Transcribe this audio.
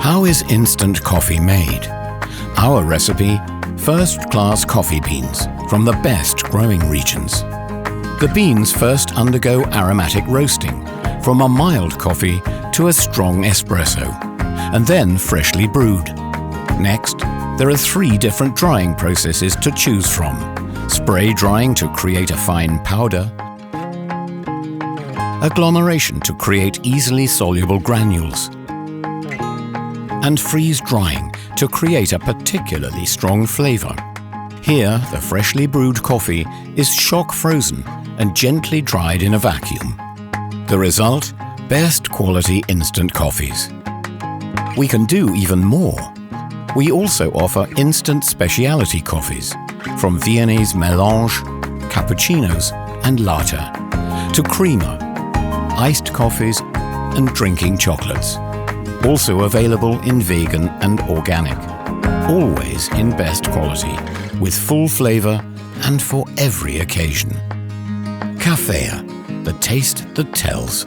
How is instant coffee made? Our recipe: first-class coffee beans from the best growing regions. The beans first undergo aromatic roasting, from a mild coffee to a strong espresso, and then freshly brewed. Next, there are 3 different drying processes to choose from: spray drying to create a fine powder, agglomeration to create easily soluble granules, and freeze drying to create a particularly strong flavor. Here, the freshly brewed coffee is shock frozen and gently dried in a vacuum. The result? Best quality instant coffees. We can do even more. We also offer instant specialty coffees, from Viennese Melange, cappuccinos and latte, to creamer, iced coffees and drinking chocolates. Also available in vegan and organic. Always in best quality, with full flavor and for every occasion. CAFEA, the taste that tells.